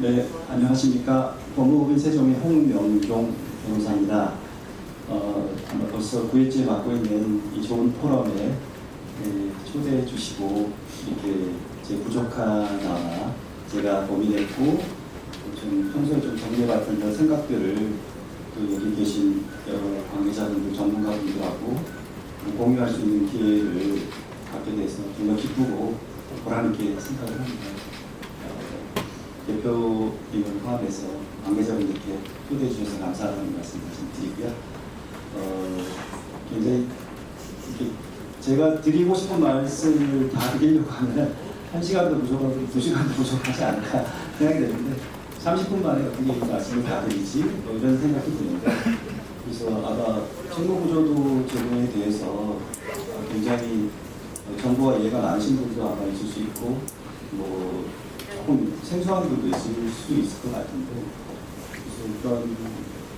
네, 안녕하십니까. 법무법인 세종의 홍명종 변호사입니다. 아마 벌써 9일째 맡고 있는 이 좋은 포럼에 초대해 주시고 이렇게 제 부족하나 제가 고민했고 좀 평소에 좀 정리해봤던 그런 생각들을 또 여기 계신 여러 관계자분들, 전문가분들하고 공유할 수 있는 기회를 갖게 돼서 정말 기쁘고 보람있게 생각을 합니다. 대표님을 포함해서 관계자분들께 초대해 주셔서 감사하다는 말씀 드리고요. 굉장히 제가 드리고 싶은 말씀을 다 드리려고 하면 1시간도 부족하고 2시간도 부족하지 않을까 생각이 되는데 30분 만에 어떻게 이 말씀을 다 드리지? 이런 생각이 드는데, 그래서 아마 책무구조도 제도에 대해서 굉장히 정보가 이해가 많으신 분도 아마 있을 수 있고 조금 생소한 분도 있을 수 있을 것 같은데, 그래서 그런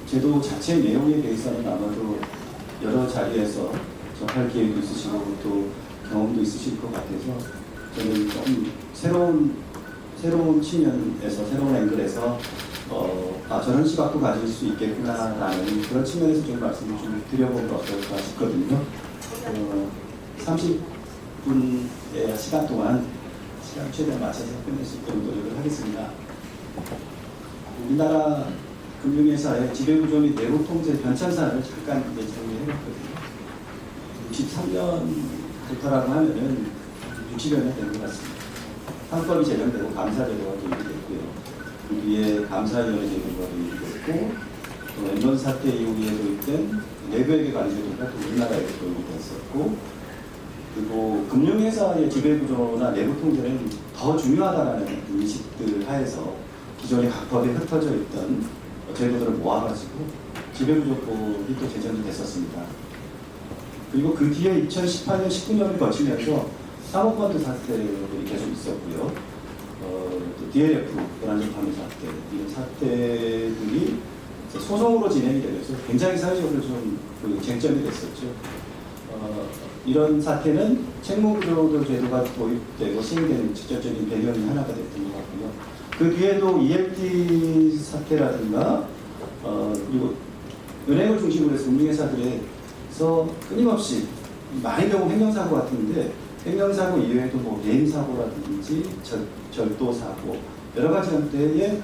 제도 자체 내용에 대해서는 아마도 여러 자리에서 접할 기회도 있으시고 또 경험도 있으실 것 같아서 저는 좀 새로운 측면에서, 새로운 앵글에서 저런 시각도 가질 수 있겠구나라는 그런 측면에서 좀 말씀을 좀 드려보면 어떨까 싶거든요. 30분의 시간 동안 시간 최대한 맞춰서 끝낼 수 있도록 노력을 하겠습니다. 우리나라 금융회사의 지배구조 및 내부 통제 변천사를 잠깐 정리해봤거든요. 63년부터라고 하면은 60여 년 된 것 같습니다. 상법이 제정되고 감사제도가 도입됐고요. 그 뒤에 감사위원회 제도가 도입됐고, 또 랜던 사태 이후에 도입된 내부회계 관리제도가 또 우리나라에 도입이 됐었고, 그리고 금융회사의 지배구조나 내부 통제는 더 중요하다는 인식들 하에서 기존의 각 법에 흩어져 있던 제도들을 모아가지고 지배구조법이 또 제정이 됐었습니다. 그리고 그 뒤에 2018년, 19년을 거치면서 사모펀드 사태들이 계속 있었고요. 또 DLF, 불안정판매 사태, 이런 사태들이 소송으로 진행이 되면서 굉장히 사회적으로 좀 쟁점이 됐었죠. 이런 사태는 책무구조 제도가 도입되고 시행되는 직접적인 배경이 하나가 됐던 것 같고요. 그 뒤에도 ELT 사태라든가 그리고 은행을 중심으로 해서 금융회사들에서 끊임없이 많이 경우 횡령사고 같은데, 횡령사고 이외에도 개인사고라든지 절도사고 여러 가지 형태의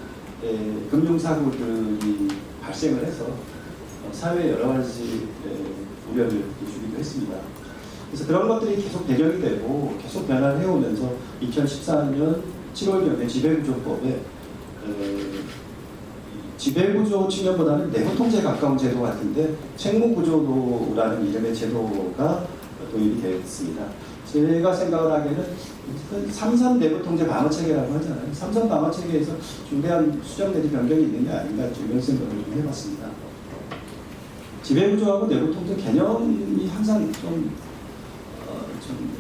금융사고들이 발생을 해서 사회에 여러 가지 우려를 주기도 했습니다. 그래서 그런 것들이 계속 배경이 되고 계속 변화를 해오면서 2014년 7월경에 지배구조법에 지배구조 측면보다는 내부통제에 가까운 제도 같은데 책무구조라는 이름의 제도가 도입이 되었습니다. 제가 생각을 하기에는 삼선 내부통제 방어체계라고 하잖아요. 삼선 방어체계에서 중대한 수정 내지 변경이 있는 게 아닌가 이런 생각을 좀 해봤습니다. 지배구조하고 내부통제 개념이 항상 좀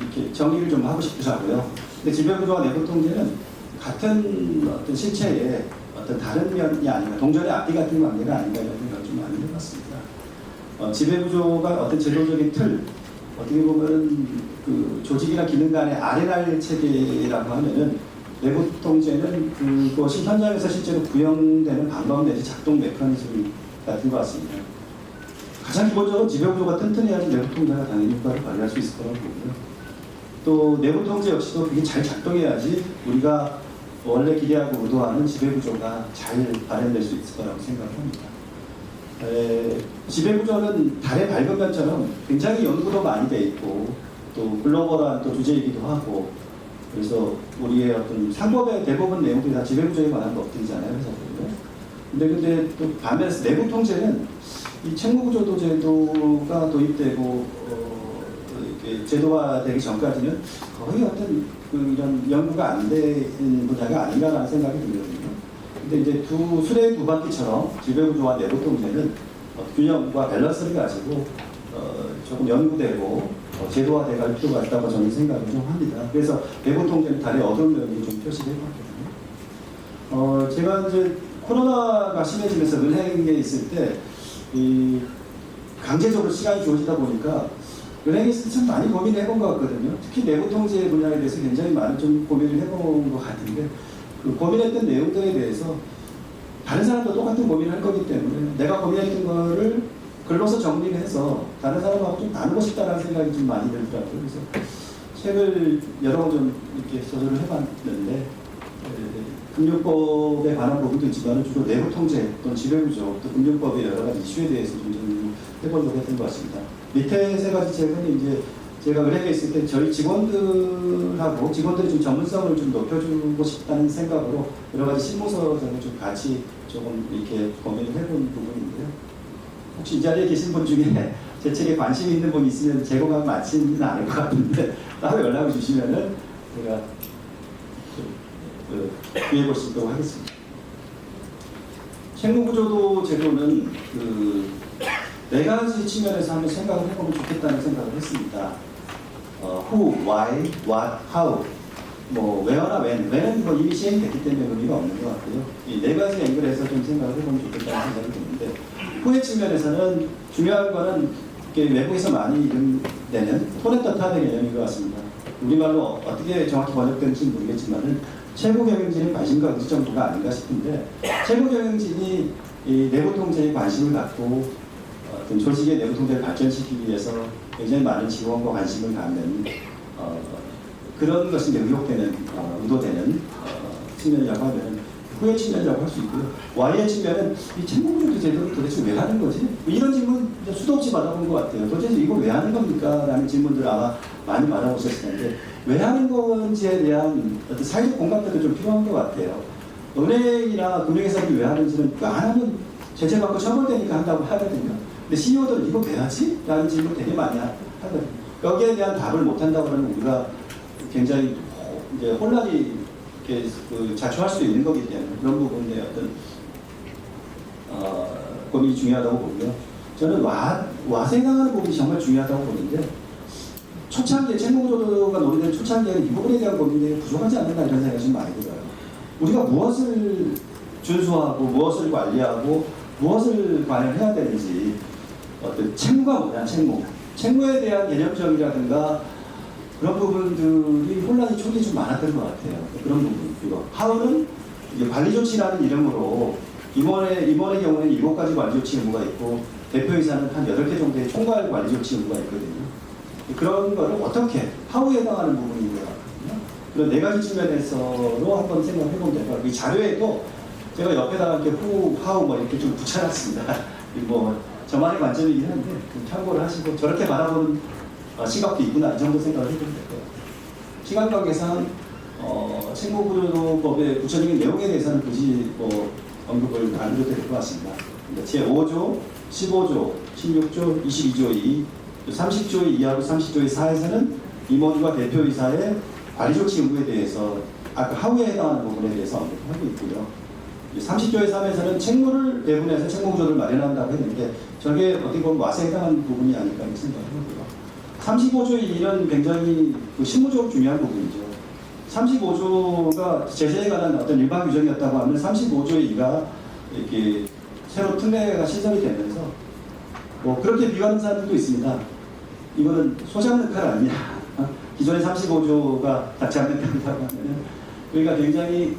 이렇게 정리를 좀 하고 싶더라고요. 근데 지배구조와 내부통제는 같은 어떤 실체의 어떤 다른 면이 아닌가, 동전의 앞뒤 같은 관계가 아닌가 이런 생각을 좀 많이 해봤습니다. 지배구조가 어떤 제도적인 틀, 어떻게 보면은 그 조직이나 기능 간의 아레날 체계라고 하면은 내부통제는 그것이 현장에서 실제로 구현되는 방법 내지 작동 메커니즘 같은 것 같습니다. 가장 기본적으로 지배구조가 튼튼해야지 내부통제가 당연히 효과를 발휘할 수 있을 거라고 보고요. 또 내부통제 역시도 그게 잘 작동해야지 우리가 원래 기대하고 의도하는 지배구조가 잘 발현될 수 있을 거라고 생각합니다. 지배구조는 달의 밝은 면처럼 굉장히 연구도 많이 돼 있고 또 글로벌한 또 주제이기도 하고, 그래서 우리의 어떤 상법의 대부분 내용들이 다 지배구조에 관한 것들이잖아요. 근데 또 반면에서 내부통제는 이 책무구조도 제도가 도입되고 제도화되기 전까지는 거의 어떤 이런 연구가 안 된 분야가 아닌가라는 생각이 들거든요. 근데 이제 수레 두 바퀴처럼 지배구조와 내부통제는 균형과 밸런스를 가지고 조금 연구되고 제도화될 필요가 있다고 저는 생각을 좀 합니다. 그래서 내부통제는 달의 어두운 면이 좀 표시를 해봤거든요. 제가 이제 코로나가 심해지면서 은행에 있을 때 강제적으로 시간이 주어지다 보니까 은행에서 참 많이 고민을 해본 것 같거든요. 특히 내부통제 분야에 대해서 굉장히 많은 좀 고민을 해본 것 같은데, 그 고민했던 내용들에 대해서 다른 사람도 똑같은 고민을 할 거기 때문에 내가 고민했던 거를 글로서 정리를 해서 다른 사람하고 좀 나누고 싶다는 생각이 좀 많이 들더라고요. 그래서 책을 여러 번 좀 이렇게 조절을 해봤는데 금융법에 관한 부분도 있지만 주로 내부 통제 또는 지배구조 또 금융법의 여러 가지 이슈에 대해서 좀 해보려고 했던 것 같습니다. 밑에 세 가지 책은 이제 제가 의뢰에 있을 때 저희 직원들하고 직원들의 좀 전문성을 좀 높여주고 싶다는 생각으로 여러 가지 실무서를 좀 같이 조금 이렇게 고민을 해본 부분인데요. 혹시 이 자리에 계신 분 중에 제 책에 관심 있는 분 있으면 제공하면 많지는 않을 것 같은데 따로 연락을 주시면은 제가 구해볼 수 있도록 하겠습니다. 책무구조도 제도는 네 가지 측면에서 한번 생각을 해보면 좋겠다는 생각을 했습니다. who, why, what, how. 뭐 where나 when은 뭐 이미 시행됐기 때문에 의미가 없는 것 같고요. 이 네 가지 앵글에서 좀 생각을 해보면 좋겠다는 생각이 드는데 who의 측면에서는 중요한 거는 외국에서 많이 이름되는 토네터탑의 개념인 것 같습니다. 우리말로 어떻게 정확히 번역되는지 모르겠지만은 최고 경영진의 관심과 의지 정도가 아닌가 싶은데 최고 경영진이 이 내부 통제에 관심을 갖고 어떤 조직의 내부 통제를 발전시키기 위해서 굉장히 많은 지원과 관심을 갖는 그런 것이 의도되는 측면이라고 하면 후의 측면이라고 할 수 있고요. Y의 측면은 이 책무구조 제도를 도대체 왜 하는 거지? 이런 질문 수도 없이 받아본 것 같아요. 도대체 이거 왜 하는 겁니까? 라는 질문들 아마 많이 받아보셨을 텐데 왜 하는 건지에 대한 어떤 사회적 공감대도 좀 필요한 것 같아요. 은행이나 금융회사들이 왜 하는지는 안 하면 제재받고 처벌되니까 한다고 하거든요. 근데 CEO들은 이거 왜 하지? 라는 질문 되게 많이 하거든요. 여기에 대한 답을 못 한다고 하면 우리가 굉장히 이제 혼란이 자초할 수 있는 거기 때문에 그런 부분에 어떤 고민이 중요하다고 보고요. 저는 와서 해당하는 부분이 정말 중요하다고 보는데 초창기에 책무구조가 논의된 초창기에는 이 부분에 대한 고민이 부족하지 않는가 이런 생각이 좀 많이 들어요. 우리가 무엇을 준수하고 무엇을 관리하고 무엇을 관여해야 되는지 어떤 책무가 뭐냐 책무에 대한 개념적이라든가 그런 부분들이 혼란이 초기에 좀 많았던 것 같아요. 그런 부분. 그리고 하우는 관리조치라는 이름으로 임원의 경우에는 7가지 관리조치 의무가 있고 대표이사는 한 8개 정도의 총괄 관리조치 의무가 있거든요. 그런 거를 어떻게 하우에 해당하는 부분인 것 같거든요. 그런 네 가지 측면에서로 한번 생각해 보면 될 것 같아요. 이 자료에도 제가 옆에다가 이렇게 후, 하우 뭐 이렇게 좀 붙여놨습니다. 뭐 저만의 관점이긴 한데 참고를 하시고 저렇게 바라보는 시각도 있구나 이 정도 생각을 해보면 될 것 같아요. 시간 관계상 책무구조법의 구체적인 내용에 대해서는 굳이 언급을 안 드려도 될 것 같습니다. 제5조, 15조, 16조, 22조 2, 30조 2하고 30조 4에서는 임원과 대표이사의 관리조치 의무에 대해서 아까 하우에 해당하는 부분에 대해서 언급하고 있고요. 30조의 3에서는 책무를 배분해서 책무구조를 마련한다고 했는데 저게 어떻게 보면 와서에 해당하는 부분이 아닐까 생각하고요. 35조의 1은 굉장히 실무적으로 중요한 부분이죠. 35조가 제재에 관한 어떤 일반 규정이었다고 하면 35조의 2가 이렇게 새로 특례가 신설이 되면서 그렇게 비교하는 사람들도 있습니다. 이거는 소장는 칼 아니냐. 기존의 35조가 닿지 않는 칼이라고 하면 그러니까 굉장히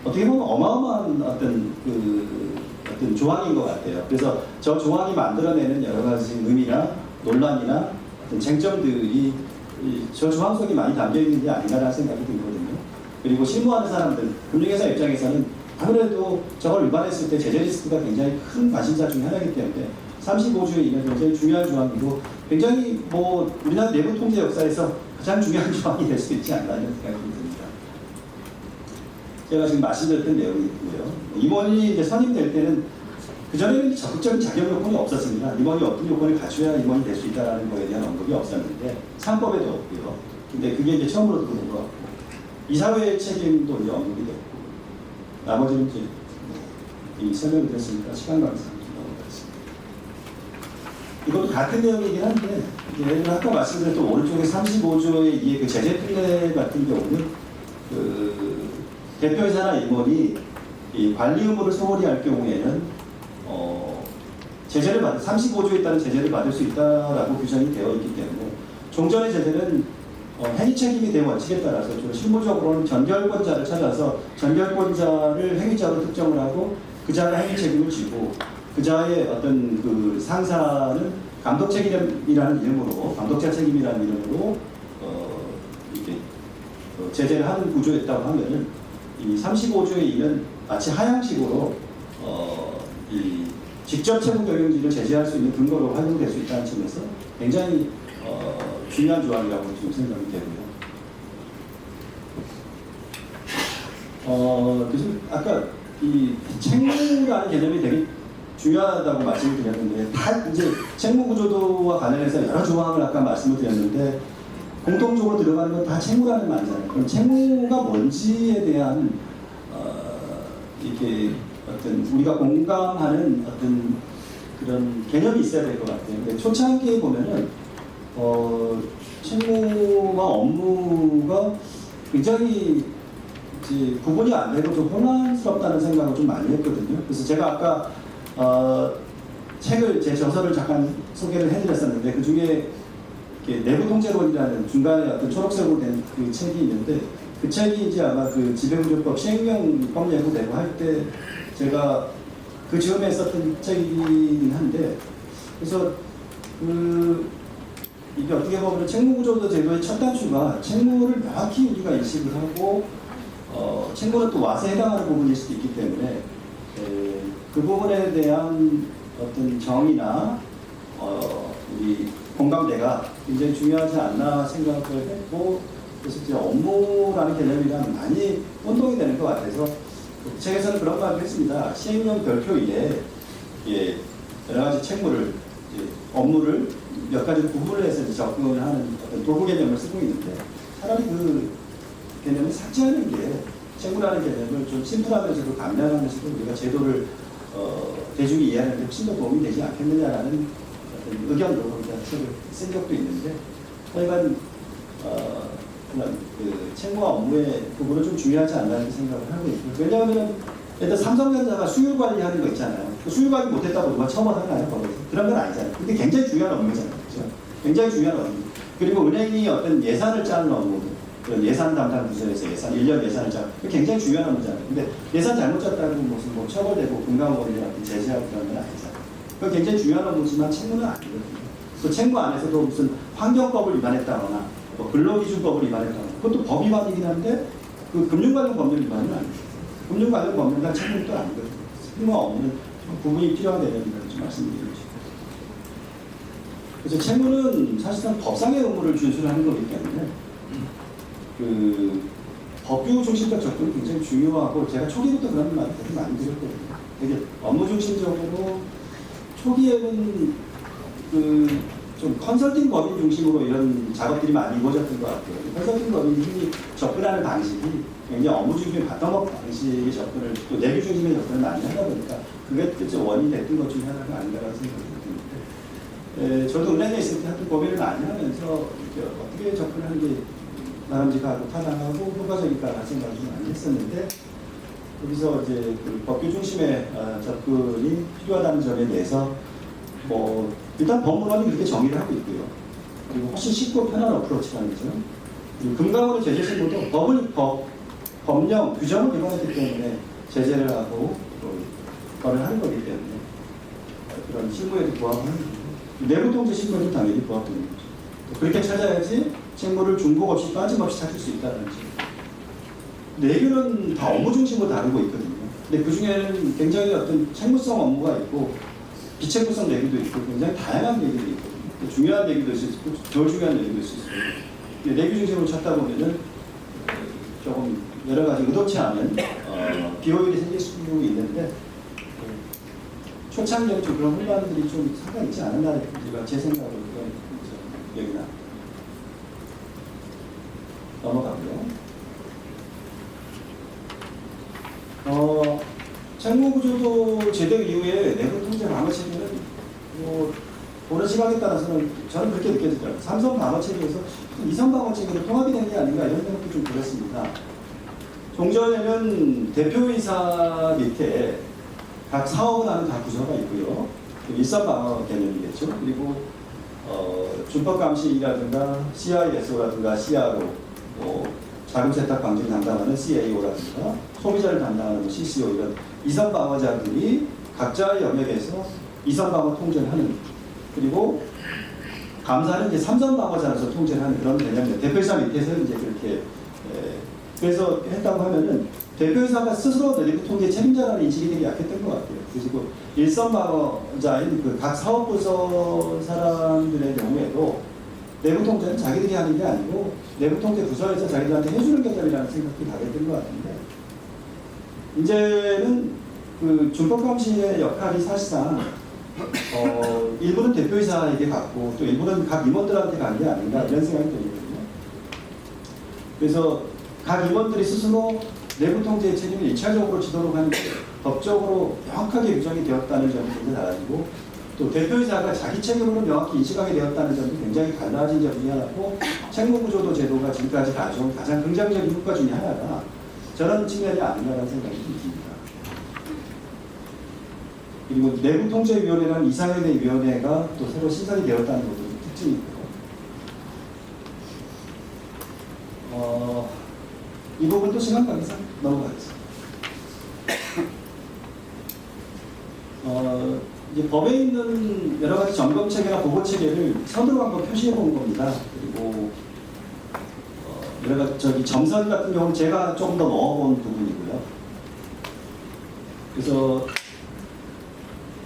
어떻게 보면 어마어마한 어떤 조항인 것 같아요. 그래서 저 조항이 만들어내는 여러 가지 의미나 논란이나 어떤 쟁점들이 저 조항 속에 많이 담겨 있는 게 아닌가라는 생각이 들거든요. 그리고 실무하는 사람들, 금융회사 입장에서는 아무래도 저걸 위반했을 때 제재 리스크가 굉장히 큰 관심사 중에 하나이기 때문에 35조의 2는 굉장히 중요한 조항이고 굉장히 우리나라 내부 통제 역사에서 가장 중요한 조항이 될 수 있지 않나 이런 생각이 듭니다. 제가 지금 말씀드렸던 내용이 있고요. 임원이 이제 선임될 때는 그전에는 적극적인 자격 요건이 없었습니다. 임원이 어떤 요건을 갖춰야 임원이 될 수 있다는 거에 대한 언급이 없었는데 상법에도 없고요. 근데 그게 이제 처음으로 들어온 것 같고 이사회의 책임도 이제 언급이 됐고 나머지는 이제 이미 설명을 드렸으니까 시간 관계상 넘어가겠습니다. 이것도 같은 내용이긴 한데 예를 들어 아까 말씀드렸던 오른쪽에 35조의 2의 그 제재 특례 같은 경우는 대표이사나 임원이 이 관리 의무를 소홀히 할 경우에는 제재를 35조에 따른 제재를 받을 수 있다라고 규정이 되어 있기 때문에 종전의 제재는 행위 책임이 된 원칙에 따라서 좀 실무적으로는 전결권자를 찾아서 전결권자를 행위자로 특정을 하고 그 자가 행위 책임을 지고 그 자의 어떤 그 상사는 감독 책임이라는 이름으로 감독자 책임이라는 이름으로 이렇게 제재를 하는 구조였다고 하면은 이 35조에 있는 마치 하향식으로 이 직접 채무 경영진을 제재할 수 있는 근거로 활용될 수 있다는 점에서 굉장히 중요한 조항이라고 지금 생각이 되고요. 그래서 아까 이 책무라는 개념이 되게 중요하다고 말씀을 드렸는데 다 이제 책무 구조도와 관련해서 여러 조항을 아까 말씀을 드렸는데 공통적으로 들어가는 건 다 책무라는 말이잖아요. 그럼 책무가 뭔지에 대한 이게 어떤 우리가 공감하는 어떤 그런 개념이 있어야 될 것 같아요. 근데 초창기에 보면은 책무와 업무가 굉장히 이제 구분이 안 되고 좀 혼란스럽다는 생각을 좀 많이 했거든요. 그래서 제가 아까 제 저서를 잠깐 소개를 해드렸었는데 그 중에 내부통제론이라는 중간에 어떤 초록색으로 된 그 책이 있는데 그 책이 이제 아마 그 지배구조법 시행령법 예고되고 할 때 제가 그 즈음에 썼던 책이긴 한데 그래서 이게 어떻게 보면 책무구조도 제도의 첫 단추가 책무를 명확히 우리가 인식을 하고 책무는 또 와서 해당하는 부분일 수도 있기 때문에 그 부분에 대한 어떤 정의나 우리 공감대가 굉장히 중요하지 않나 생각을 했고 그래서 이제 업무라는 개념이랑 많이 혼동이 되는 것 같아서 그 책에서는 그런 말을 했습니다. 시행령 별표에 여러 가지 책무를 업무를 몇 가지 구분을 해서 접근을 하는 어떤 도구 개념을 쓰고 있는데 차라리 그 개념을 삭제하는 게 책무라는 개념을 좀 심플하면서도 간단하면서도 우리가 제도를 대중이 이해하는 데 훨씬 더 도움이 되지 않겠느냐라는 어떤 의견으로 우리가 책을 쓴 적도 있는데 하여간 그 책무와 업무의 부분은 좀 중요하지 않나 이렇게 생각을 하고 있고요. 왜냐하면 일단 삼성전자가 수율 관리하는 거 있잖아요. 그 수율 관리 못했다고 누가 처벌하나요? 거기서? 그런 건 아니잖아요. 근데 굉장히 중요한 업무잖아요. 그렇죠? 굉장히 중요한 업무. 그리고 은행이 어떤 예산을 짜는 업무, 그런 예산 담당 부서에서 1년 예산을 짜는 굉장히 중요한 업무잖아요. 근데 예산 잘못 짰다고 무슨 뭐 처벌되고 금감원이나 제재하고 그런 건 아니잖아요. 그건 굉장히 중요한 업무지만 책무는 아니거든요. 그 책무 안에서도 무슨 환경법을 위반했다거나 뭐 근로기준법을 위반했다거나 그것도 법 위반이긴 한데 그 금융관련 법률 위반은 아니죠. 금융관련 법률과 책무는 또 아니거든요. 책무와 업무는 구분이 필요한 개념이라고 좀 말씀드리고 싶어요. 그래서 책무는 사실상 법상의 의무를 준수하는 거기 때문에 그 법규 중심적 접근이 굉장히 중요하고 제가 초기부터 그런 말을 되게 많이 드렸거든요. 되게 업무 중심적으로 초기에는 좀 컨설팅 법인 중심으로 이런 작업들이 많이 이루어졌던 것 같아요. 컨설팅 법인이 접근하는 방식이 굉장히 업무 중심의 바텀업 방식의 접근을 또 내부 중심의 접근을 많이 하다 보니까 그게 좀 원인이 됐던 것 중에 하나가 아닌가라는 생각이 드는데 저도 은행에 있을 때 하여튼 고민을 많이 하면서 어떻게 접근하는 게 바람직하고 타당하고 효과적일까라는 생각을 좀 많이 했었는데 여기서 이제 그 법규 중심의 접근이 필요하다는 점에 대해서 뭐 일단 법무론이 그렇게 정의를 하고 있고요. 그리고 훨씬 쉽고 편한 어프로치라는 거죠. 그리고 금감원의 제재 신고도 법령, 규정을 위반했기 때문에 제재를 하고 거를 하는 거기 때문에 그런 실무에도 부합하는 거고 내부 통제 신고는 당연히 부합되는 거죠. 그렇게 찾아야지 책무를 중복 없이 빠짐없이 찾을 수 있다는 거죠. 내규는 다 업무 중심으로 다루고 있거든요. 근데 그 중에는 굉장히 어떤 책무성 업무가 있고 비책무성 내기도 있고 굉장히 다양한 내기도 있거든요. 중요한 내기도 있을 수 있고 덜 중요한 내기도 있을 수 있고 내규 중심으로 찾다 보면은 조금 여러 가지 의도치 않은 비효율이 생길 수 있는데 초창기에 좀 그런 혼란들이 좀 상당히 있지 않았나 제 생각으로 여기나 넘어가고요. 책무구조도 제도 이후에 내부 통제 방어 체계는 보는 시각에 따라서는 저는 그렇게 느껴지더라고요. 삼성 방어 체계에서 이성 방어 체계로 통합이 된 게 아닌가 이런 생각도 좀 들었습니다. 종전에는 대표이사 밑에 각 사업을 하는 각 부서가 있고요. 일선 방어 개념이겠죠. 그리고 준법감시라든가 CISO라든가 CRO, 자금세탁 방지를 담당하는 CAO라든가 소비자를 담당하는 CCO 이런 이선 방어자들이 각자의 영역에서 이선 방어 통제를 하는, 그리고 감사는 이제 삼선 방어자로서 통제를 하는 그런 개념이에요. 대표이사 밑에서 이제 그렇게 그래서 했다고 하면은 대표이사가 스스로 내부 통제 책임자라는 인식이 되게 약했던 것 같아요. 그리고 일선 방어자인 그 각 사업부서 사람들의 경우에도 내부 통제는 자기들이 하는 게 아니고 내부 통제 부서에서 자기들한테 해주는 개념이라는 생각이 가겠던 것 같은데, 이제는 그 준법감시의 역할이 사실상 일부는 대표이사에게 갔고 또 일부는 각 임원들한테 간 게 아닌가 이런 생각이 들거든요. 그래서 각 임원들이 스스로 내부 통제의 책임을 일차적으로 지도록 하는 게 법적으로 명확하게 규정이 되었다는 점이 굉장히 달라지고, 또 대표이사가 자기 책임으로 명확히 인식하게 되었다는 점이 굉장히 달라진 점이 하나고, 책무구조도 제도가 지금까지 가져온 가장 긍정적인 효과 중에 하나가 저런 측면이 아닌가라는 생각이 듭니다. 그리고 내부통제위원회라는 이사회의 위원회가 또 새로 신설이 되었다는 것도 특징이 있고, 이 부분도 시간 관계상 넘어가겠습니다. 이제 법에 있는 여러 가지 점검 체계나 보고 체계를 선으로 한번 표시해 본 겁니다. 그리고 여러 가지 점선 같은 경우는 제가 조금 더 넣어본 부분이고요. 그래서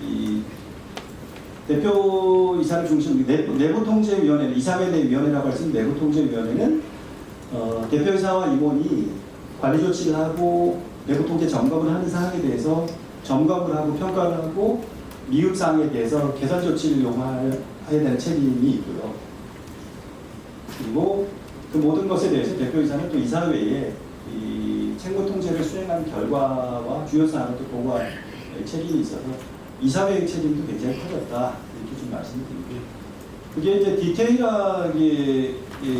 이 대표이사를 중심으로 내부통제위원회는 이사회 내 위원회라고 할 수 있는 내부통제위원회는 대표이사와 임원이 관리 조치를 하고 내부통제 점검을 하는 사항에 대해서 점검을 하고 평가를 하고 미흡 사항에 대해서 개선 조치를 요구해야 되는 책임이 있고요. 그리고 그 모든 것에 대해서 대표이사는 또 이사회에 이 책무통제를 수행한 결과와 주요 사항을 또 보고할 책임이 있어서 이사회의 책임도 굉장히 커졌다 이렇게 좀 말씀드리고요. 그게 이제 디테일하게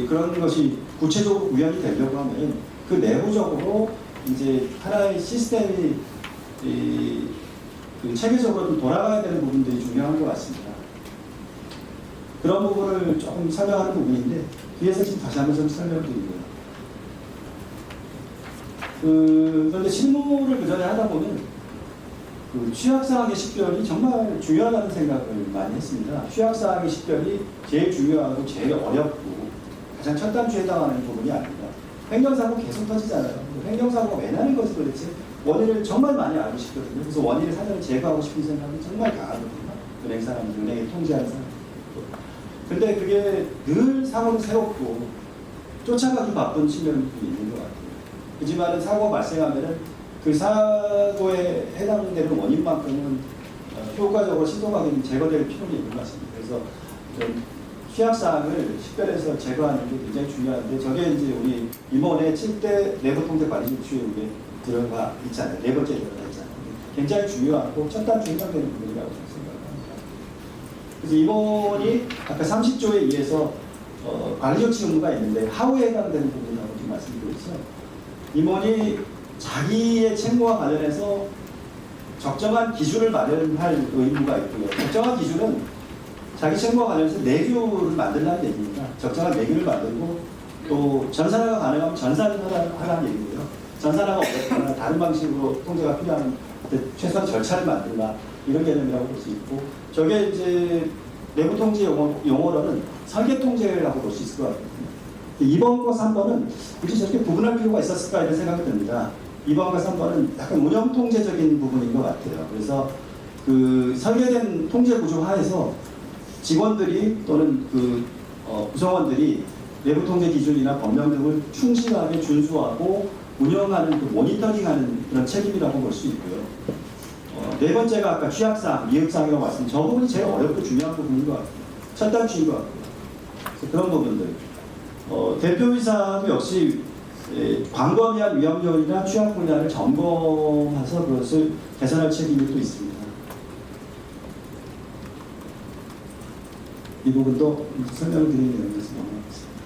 그런 것이 구체적으로 구현이 되려고 하면 그 내부적으로 이제 하나의 시스템이 그 체계적으로 좀 돌아가야 되는 부분들이 중요한 것 같습니다. 그런 부분을 조금 설명하는 부분인데 뒤에서 지금 다시 한번 좀 설명드리고요. 그런데 실무를 그 전에 하다 보면 그 취약사항의 식별이 정말 중요하다는 생각을 많이 했습니다. 취약사항의 식별이 제일 중요하고 제일 어렵고 가장 첫 단추에 해당하는 부분이 아닙니다. 행정사고 계속 터지잖아요. 행정사고가 왜 나는 것이 도대체 원인을 정말 많이 알고 싶거든요. 그래서 원인을 사전에 제거하고 싶은 생각이 정말 강하거든요. 은행 사람들, 은행에 통제하는 사람들. 근데 그게 늘 사고를 세웠고 쫓아가기 바쁜 측면이 있는 것 같아요. 하지만 사고가 발생하면은 그 사고에 해당되는 원인만큼은 효과적으로 신속하게 제거될 필요가 있는 것 같습니다. 그래서 취약사항을 식별해서 제거하는 게 굉장히 중요한데, 저게 이제 우리 임원의 7대 내부통제 관리 조치에 들어가 있잖아요. 네 번째 들어가 있잖아요. 굉장히 중요하고 첫 단추에 해당되는 부분이라고 생각합니다. 그래서 임원이 아까 30조에 의해서 관리 조치 의무가 있는데 하우에 해당되는 부분이라고 좀 말씀드리고 있어요. 임원이 자기의 책무와 관련해서 적정한 기준을 마련할 의무가 있고요. 적정한 기준은 자기 책무와 관련해서 내규를 만들라는 얘기입니다. 적정한 내규를 만들고 또 전산화가 가능하면 전산을 하라는 얘기고요. 전산화가 어렵거나 다른 방식으로 통제가 필요한 최소한 절차를 만들라 이런 개념이라고 볼 수 있고, 저게 이제 내부 통제 용어로는 설계 통제라고 볼 수 있을 것 같거든요. 2번과 3번은 굳이 저렇게 구분할 필요가 있었을까 이런 생각이 듭니다. 2번과 3번은 약간 운영 통제적인 부분인 것 같아요. 그래서 그 설계된 통제 구조 하에서 직원들이 또는 그 구성원들이 내부 통제 기준이나 법령 등을 충실하게 준수하고 운영하는 그 모니터링하는 그런 책임이라고 볼 수 있고요. 네 번째가 아까 취약사항, 미흡사항이라고 말씀, 저 부분이 제일 어렵고 중요한 부분인 것 같아요. 첫 단추인 것 같고요. 그런 부분들. 대표이사도 역시 광범위한 위험 요인이나 취약 분야를 점검해서 그것을 개선할 책임이 또 있습니다. 이 부분도 설명을 드리는 의미에서 넘어가겠습니다.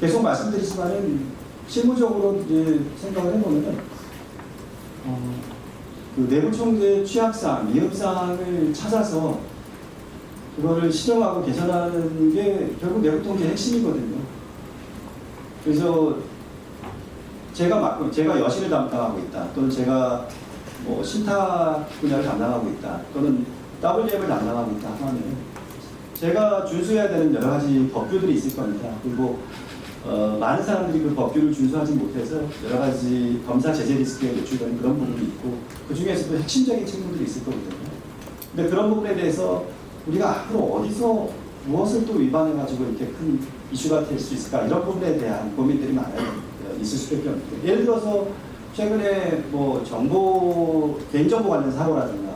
계속 말씀드리지만은 실무적으로 이제 생각을 해보면은 그 내부 총재 취약사항, 미흡사항을 찾아서 그거를 시정하고 개선하는 게 결국 내부 통제의 핵심이거든요. 그래서 제가 여실을 담당하고 있다, 또는 제가 뭐 신탁 분야를 담당하고 있다, 또는 WM을 담당하고 있다 하면 제가 준수해야 되는 여러 가지 법규들이 있을 겁니다. 그리고 많은 사람들이 그 법규를 준수하지 못해서 여러 가지 검사 제재 리스크에 노출되는 그런 부분이 있고, 그 중에서도 핵심적인 책무들이 있을 거거든요. 근데 그런 부분에 대해서 우리가 앞으로 어디서 무엇을 또 위반해가지고 이렇게 큰 이슈가 될 수 있을까, 이런 부분에 대한 고민들이 많아요. 있을 수밖에 없는데, 예를 들어서 최근에 뭐 개인정보 관련 사고라든가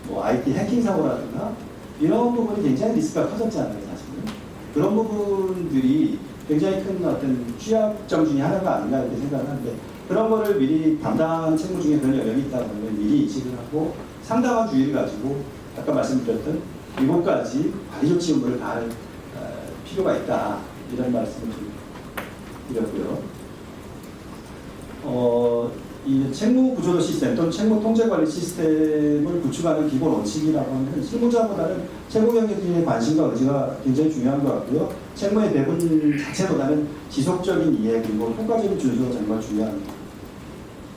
뭐 IT 해킹 사고라든가 이런 부분이 굉장히 리스크가 커졌잖아요, 사실은. 그런 부분들이 굉장히 큰 어떤 취약점 중에 하나가 아닌가 이렇게 생각을 하는데, 그런 거를 미리 담당 책무 중에 그런 영역이 있다 보면 미리 인식을 하고 상당한 주의를 가지고 아까 말씀드렸던 7가지 관리 조치 의무를 다할 필요가 있다, 이런 말씀을 좀 드렸고요. 이 책무 구조도 시스템 또는 책무 통제 관리 시스템을 구축하는 기본 원칙이라고 하면 실무자보다는 책무 경영진의 관심과 의지가 굉장히 중요한 것 같고요. 책무의 배분 자체보다는 지속적인 이해 그리고 효과적인 준수가 정말 중요합니다.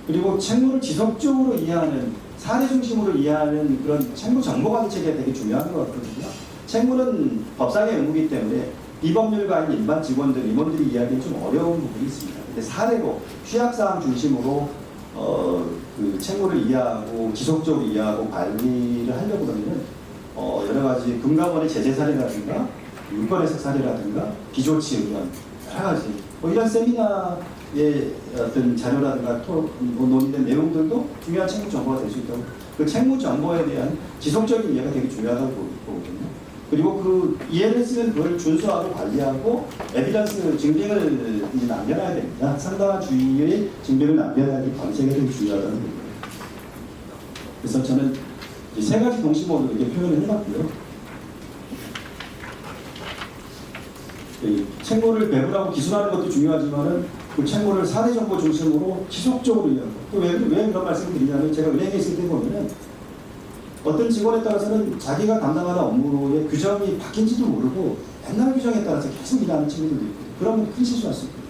그리고 책무를 지속적으로 이해하는, 사례 중심으로 이해하는 그런 책무 정보 관리 체계가 되게 중요한 것 같거든요. 책무는 법상의 의무이기 때문에 비법률가인 일반 직원들, 임원들이 이해하기는 좀 어려운 부분이 있습니다. 근데 사례로 취약사항 중심으로 그 책무를 이해하고 지속적으로 이해하고 관리를 하려고 그러면은 여러 가지 금감원의 제재 사례라든가 유권 해석 사례라든가 비조치 의견 여러 가지 뭐 이런 세미나의 어떤 자료라든가 논의된 내용들도 중요한 책무 정보가 될 수 있다고, 그 책무 정보에 대한 지속적인 이해가 되게 중요하다고 보거든요. 그리고 그 이해를 했으면 그걸 준수하고 관리하고 에비던스 증빙을 이제 남겨놔야 됩니다. 상당한 주의의 증빙을 남겨놔야 될 관세가 되게 중요하다는 거예요. 그래서 저는 이 3가지 동심으로 이렇게 표현을 해봤고요. 책무를 배분하고 기술하는 것도 중요하지만은 그 책무를 사례 정보 중심으로 지속적으로 이해하고, 또 왜 그런 말씀을 드리냐면, 제가 은행에 있을 때 보면은 어떤 직원에 따라서는 자기가 담당하는 업무의 규정이 바뀐지도 모르고 옛날 규정에 따라서 계속 일하는 친구들도 있고, 그러면 큰 실수할 수 있거든요.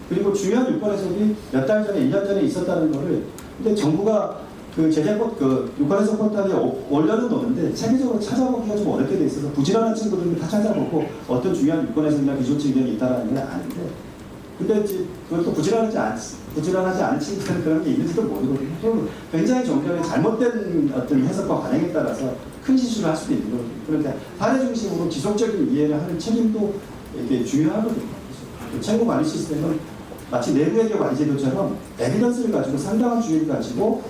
그리고 중요한 유권 해석이 몇 달 전에, 1년 전에 있었다는 거를, 근데 정부가 그 유권 해석 포탈에 올려는 놓는데 체계적으로 찾아보기가 좀 어렵게 돼 있어서 부지런한 친구들은 다 찾아보고 어떤 중요한 유권 해석이나 비조치 의견이 있다는 건 아는데, 근데 이제 그것도 부지런하지 않은 친구들은 그런 게 있는지도 모르거든요. 또 굉장히 종전에 잘못된 어떤 해석과 관행에 따라서 큰 실수를 할 수도 있는 거거든요. 그러니까 사례 중심으로 지속적인 이해를 하는 책임도 이게 중요하거든요. 책무 관리 시스템은 마치 내부회계 관리 제도처럼 에비던스를 가지고 상당한 주의를 가지고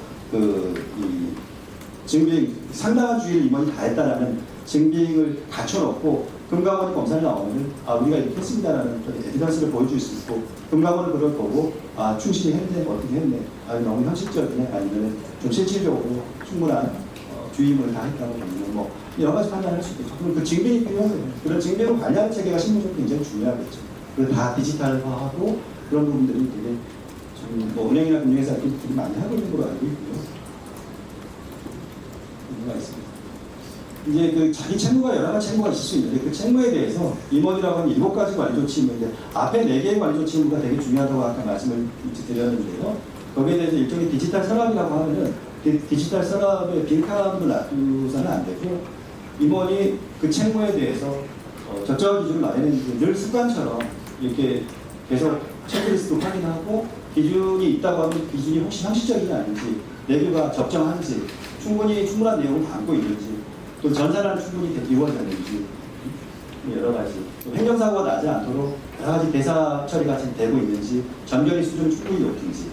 상당한 주의를 임원이 다했다라는 증빙을 갖춰놓고 금감원이 검사를 나오면 우리가 이렇게 했습니다라는 에비던스를 보여줄 수 있고, 금감원은 그걸 보고 충실히 했네, 어떻게 했네, 너무 현실적이네, 아니면 좀 실질적으로 충분한 주임을 다 했다고 하면 뭐 여러 가지 판단할 수 있겠죠. 그럼 그 증빙이 필요하거든요. 그런 증빙을 관리하는 체계가 실무적으로 굉장히 중요하겠죠. 그걸 다 디지털화하고 그런 부분들이 되게 뭐 은행이나 금융회사들이 많이 하고 있는 걸로 알고 있고요. 이유가 있습니다. 이제 그 자기 책무가 여러 가지 책무가 있을 수 있는데, 그 책무에 대해서 임원이라고 하는 7가지 관리 조치 의무인데, 앞에 4개의 관리 조치 의무가 되게 중요하다고 아까 말씀을 드렸는데요. 거기에 대해서 일종의 디지털 서랍이라고 하면은 디지털 서랍에 빈칸을 놔두서는 안 되고, 임원이 그 책무에 대해서 적정한 기준을 마련했는데 늘 습관처럼 이렇게 계속 체크리스트 확인하고, 기준이 있다고 하면 기준이 혹시 상식적이지 않은지, 내부가 적정한지, 충분한 내용을 담고 있는지, 또 전산화는 충분히 이루어졌는지, 여러 가지, 또 행정사고가 나지 않도록 여러 가지 대사 처리가 지금 되고 있는지, 전결의 수준이 충분히 높은지,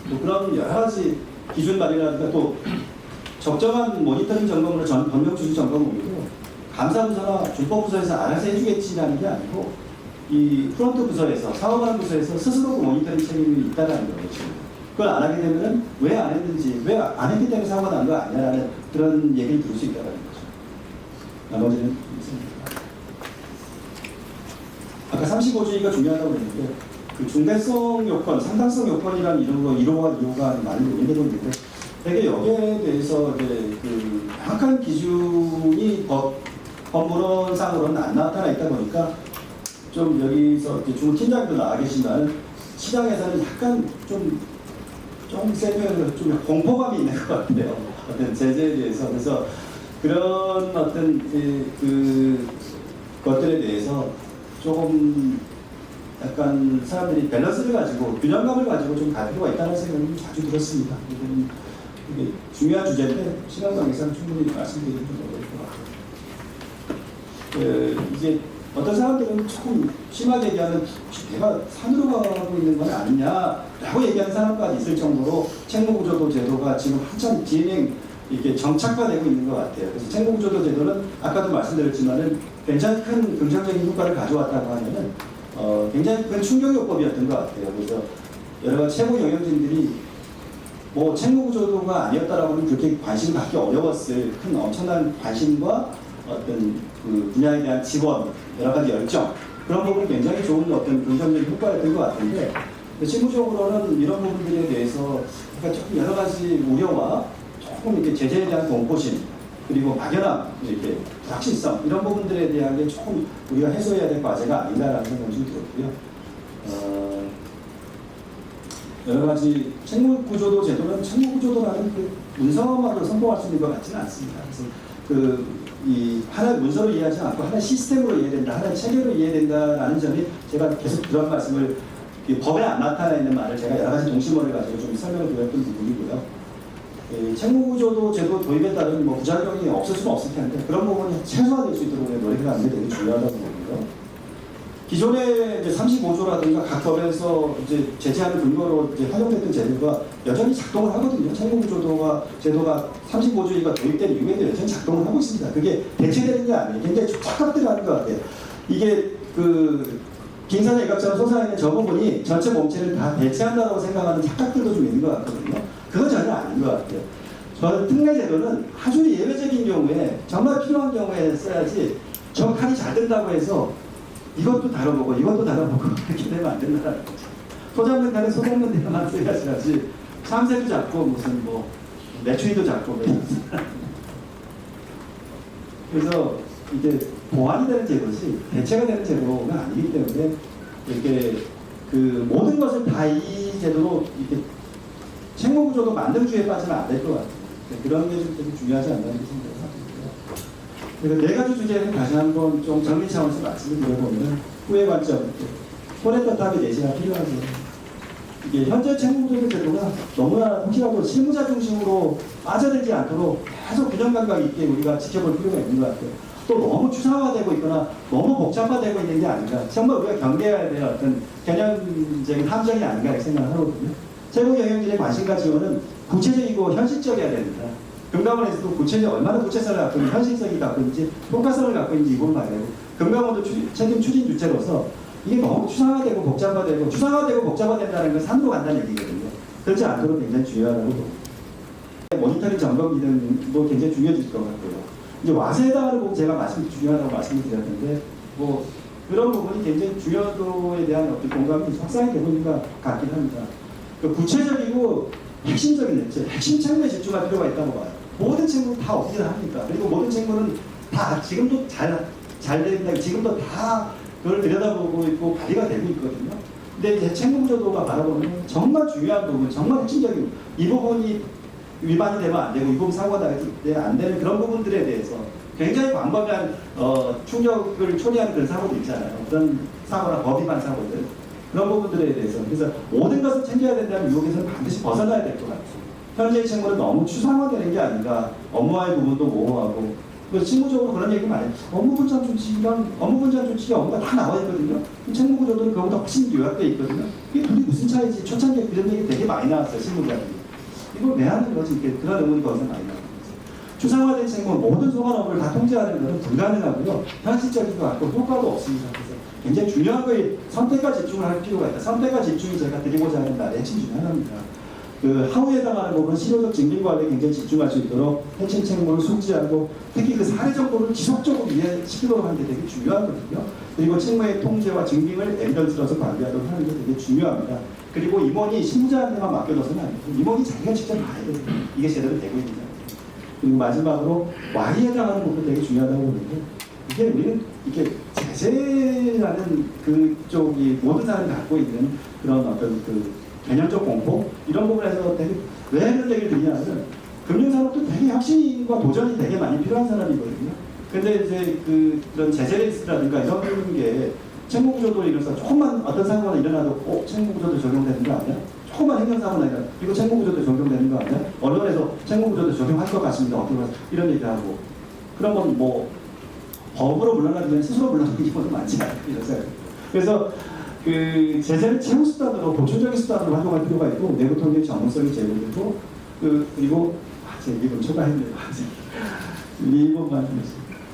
또 그런 여러 가지 기준 마련이라든가, 또 적정한 모니터링 점검으로 변경 추진 점검으로 감사부서나 준법부서에서 알아서 해주겠지라는 게 아니고, 이 프론트 부서에서, 사업하는 부서에서 스스로 그 모니터링 책임이 있다는 거죠. 그걸 안 하게 되면은 왜 안 했는지, 왜 안 했기 때문에 사고가 난 거 아니냐라는 그런 얘기를 들을 수 있다는 거죠. 나머지는 있습니다. 아까 35주의가 중요하다고 했는데, 그 중대성 요건, 상당성 요건이라는 이유가 많이 논의되고 있는데, 되게 여기에 대해서 이제 그 명확한 기준이 법무론상으로는 안 나타나 있다 보니까 좀 여기서 중국 팀장도 나와 계시지만 시장에서는 약간 좀 세면 좀 공포감이 있는 것 같아요. 어떤 제재에 대해서. 그래서 그런 어떤 그 것들에 대해서 조금 약간 사람들이 밸런스를 가지고 균형감을 가지고 좀 갈 필요가 있다는 생각이 좀 자주 들었습니다. 이게 중요한 주제인데 시간 관계상 충분히 말씀드리기 좀 어려울 것 같아요. 이제 어떤 사람들은 조금 심하게 얘기하는 내가 산으로 가고 있는 건 아니냐라고 얘기하는 사람까지 있을 정도로 책무구조도 제도가 지금 한참 진행 이렇게 정착화되고 있는 것 같아요. 그래서 책무구조도 제도는 아까도 말씀드렸지만은 굉장히 큰 긍정적인 효과를 가져왔다고 하면은 굉장히 큰 충격요법이었던 것 같아요. 그래서 여러 가지 최고 경영진들이 뭐 책무구조도가 아니었다라고는 그렇게 관심을 갖기 어려웠을 큰 엄청난 관심과 어떤 그 분야에 대한 지원, 여러 가지 열정 그런 부분이 굉장히 좋은 어떤 긍정적인 효과였던 것 같은데 실무적으로는 이런 부분들에 대해서 그러니까 조금 여러 가지 우려와 조금 이렇게 제재에 대한 공포심 그리고 막연함 이렇게 불확실성 이런 부분들에 대한 게 조금 우리가 해소해야 될 과제가 아닌가라는 생각이 좀 들었고요. 여러 가지 책무구조도 제도는 책무구조도라는 그 문서만으로 성공할 수 있는 것 같지는 않습니다. 그래서 이 하나의 문서로 이해하지 않고 하나의 시스템으로 이해된다, 하나의 체계로 이해된다라는 점이 제가 계속 그런 말씀을 법에 안 나타나 있는 말을 제가 여러 가지 동심어를 가지고 좀 설명을 드렸던 부분이고요. 책무구조도 제도 도입에 따른 뭐 부작용이 없을 수는 없을 텐데 그런 부분이 최소화될 수 있도록 노력을 하는 게 되게 중요하다고 보고요. 기존의 이제 35조라든가 각 법에서 이제 제재하는 근거로 이제 활용됐던 제도가 여전히 작동을 하거든요. 책무구조도가 제도가 35조가 도입된 이후에도 여전히 작동을 하고 있습니다. 그게 대체되는 게 아니에요. 굉장히 착각들하는 것 같아요. 이게 김사장 일각처럼 솟아있는 저 부분이 전체 몸체를 다 대체한다고 생각하는 착각들도 좀 있는 것 같거든요. 그건 전혀 아닌 것 같아요. 저는 특례제도는 아주 예외적인 경우에 정말 필요한 경우에 써야지 저 칼이 잘 된다고 해서 이것도 다뤄보고 이것도 다뤄보고 이렇게 되면 안 된다는 거죠. 소 잡는 칼은 소 잡는 데만 써야지 참새도 잡고 무슨 뭐 메추리도 잡고 그래서 이게 보완이 되는 제도지 대체가 되는 제도가 아니기 때문에 이렇게 그 모든 것을 다 이 제도로 이렇게 책무구조도 만능주의에 빠지면 안 될 것 같아요. 그런 게 좀 되게 중요하지 않나 이렇게 생각을 합니다. 그래서 네 가지 주제는 다시 한번 좀 정리 차원에서 말씀을 드려보면 후회 관점, 손에 떴답의 내시가 필요하죠. 이게 현재 책무구조 제도가 너무나 혹시라도 실무자 중심으로 빠져들지 않도록 계속 균형 감각 있게 우리가 지켜볼 필요가 있는 것 같아요. 또 너무 추상화되고 있거나 너무 복잡화되고 있는 게 아닌가. 정말 우리가 경계해야 될 어떤 개념적인 함정이 아닌가 이렇게 생각을 하거든요. 최고 경영진의 관심과 지원은 구체적이고 현실적이어야 됩니다. 금감원에서도 얼마나 구체성을 갖고 있는지, 현실성이 갖고 있는지, 효과성을 갖고 있는지 이걸 봐야 되고, 금감원도 책임 추진 주체로서 이게 너무 추상화되고 복잡화되고, 추상화되고 복잡화된다는 건 산으로 간다는 얘기거든요. 그렇지 않도록 굉장히 중요하다고 봅니다. 모니터링 점검 기능도 굉장히 중요해질 것 같고요. 이제 와세에 해당하는 부분 제가 중요하다고 말씀을 드렸는데, 뭐, 그런 부분이 굉장히 중요도에 대한 어떤 공감이 확산이 되고 있는 것 같긴 합니다. 구체적이고 핵심적인 핵심 책무에 집중할 필요가 있다고 봐요. 모든 책무 다 어떻게 합니까? 그리고 모든 책무는 다 지금도 잘 된다. 지금도 다 그걸 들여다보고 있고 발의가 되고 있거든요. 근데 이제 책무구조도가 바라보면 정말 중요한 부분, 정말 핵심적인 이 부분이 위반이 되면 안 되고 이 부분 사고가 안 되는 그런 부분들에 대해서 굉장히 광범위한 충격을 초래하는 그런 사고도 있잖아요. 그런 사고나 법 위반 사고들. 그런 부분들에 대해서. 그래서 모든 것을 챙겨야 된다는 유혹에서는 반드시 벗어나야 될 것 같아요. 현재 책무는 너무 추상화되는 게 아닌가. 업무와의 부분도 모호하고. 그래서 실무적으로 그런 얘기 많이 해요. 업무분장 조치랑 업무분장 조치가 업무가 다 나와 있거든요. 책무구조도는 그거보다 훨씬 요약되어 있거든요. 이게 둘이 무슨 차이지? 초창기에 그런 얘기 되게 많이 나왔어요. 실무자들이. 이걸 왜 하는 거지? 그런 의문이 거기서 많이 나와요. 추상화된 책무는 모든 소관 업무를 다 통제하는 것은 불가능하고요. 현실적인 것 같고 효과도 없습니다. 그래서 굉장히 중요한 거에 선택과 집중을 할 필요가 있다. 선택과 집중이 제가 드리고자 하는 말의 핵심 중에 하나입니다. 하우에 해당하는 부분은 실효적 증빙관리에 굉장히 집중할 수 있도록 핵심 책무를 숙지하고 특히 그 사례 정보를 지속적으로 이해시키도록 하는 게 되게 중요하거든요. 그리고 책무의 통제와 증빙을 에비던스로서 관리하도록 하는 게 되게 중요합니다. 그리고 임원이 실무자한테만 맡겨둬서는 안 되고 임원이 자기가 직접 봐야 돼요. 이게 제대로 되고 있는지. 그리고 마지막으로 Y에 해당하는 부분도 되게 중요하다고 보는데 이게 우리는 이렇게 제재라는 그쪽이 모든 사람이 갖고 있는 그런 어떤 그 개념적 공포 이런 부분에서 되게 왜 이런 얘기를 드리냐면 금융산업도 되게 혁신과 도전이 되게 많이 필요한 사람이거든요. 근데 이제 그런 제재 리스트라든가 이런 게 채무구조도 이래서 조금만 어떤 사고가 일어나도 채무구조도 적용되는 거 아니야? 조금만 행정사고나 이거 채무구조도 적용되는 거 아니야? 언론에서 채무구조도 적용할 것 같습니다. 어떻게 봐서 이런 얘기하고 그런 건 뭐 법으로 물러나기 전에 스스로 물러나는 경우도 많지 않아요. 그래서 그 제재를 채무 수단으로 보충적인 수단으로 활용할 필요가 있고 내부 통계 전문성이 제고되고 그리고 제 이건 초과했네요. 이번만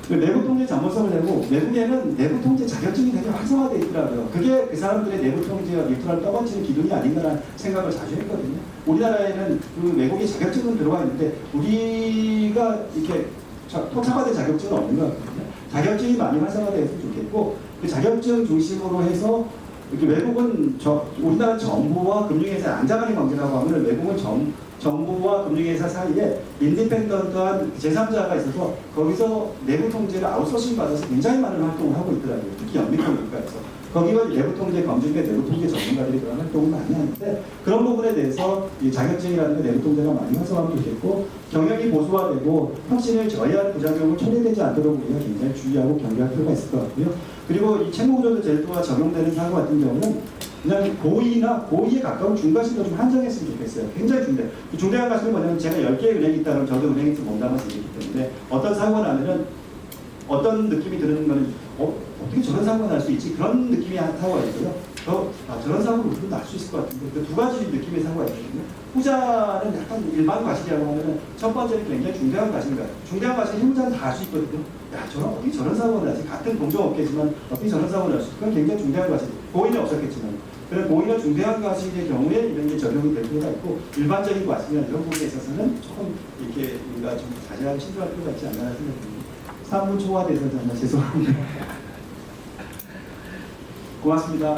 그 내부 통제 전문성을 내고 외국에는 내부 통제 자격증이 되게 활성화되어 있더라고요. 그게 그 사람들의 내부 통제와 뉴트럴 떠받치는 기둥이 아닌가라는 생각을 자주 했거든요. 우리나라에는 그 외국의 자격증은 들어가 있는데 우리가 이렇게 통합화된 자격증은 없는 것 같거든요. 자격증이 많이 활성화되었으면 좋겠고 그 자격증 중심으로 해서 이렇게 외국은 우리나라 정부와 금융회사의 앙자간의 관계라고 하면 외국은 정부와 금융회사 사이에 인디펜던트한 제3자가 있어서 거기서 내부 통제를 아웃소싱 받아서 굉장히 많은 활동을 하고 있더라고요. 특히 연미통국가에서. 거기가 내부 통제 검증과 내부 통제 전문가들이 그런 활동을 많이 하는데 그런 부분에 대해서 이 자격증이라는 내부 통제가 많이 활성화하면 좋겠고 경영이 보수화되고 혁신을 저해할 부작용을 초래되지 않도록 우리가 굉장히 주의하고 경계할 필요가 있을 것 같고요. 그리고 이 채무구조제 제도가 적용되는 사고 같은 경우는 그냥 고의에 가까운 중과실로 좀 한정했으면 좋겠어요. 굉장히 중대. 중대한 과실은 뭐냐면 제가 10개의 은행이 있다 그러면 저도 은행에 몸담아서 얘기했기 때문에 어떤 사고가 나면은 어떤 느낌이 드는 거는 어떻게 저런 사고가 날 수 있지? 그런 느낌이 한 사고가 있고요. 저런 사고가 우리도 날 수 있을 것 같은데 그 두 가지 느낌의 사고가 있거든요. 후자는 약간 일반 과실이라고 하면은 첫 번째는 굉장히 중대한 과실인가. 중대한 과실은 후자는 다 할 수 있거든요. 야, 어떻게 저런 사고가 나지? 같은 동종업계지만 어떻게 저런 사고가 날 수 있지? 그건 굉장히 중대한 과실. 고의는 없었겠지만. 그런 고의나 중대한 과실의 경우에 이런 게 적용이 될 필요가 있고 일반적인 과실이나 이런 부분에 있어서는 조금 이렇게 우리가 좀 자제하고 신중할 필요가 있지 않나 생각합니다. 3분 초과돼서 정말 죄송합니다. 고맙습니다.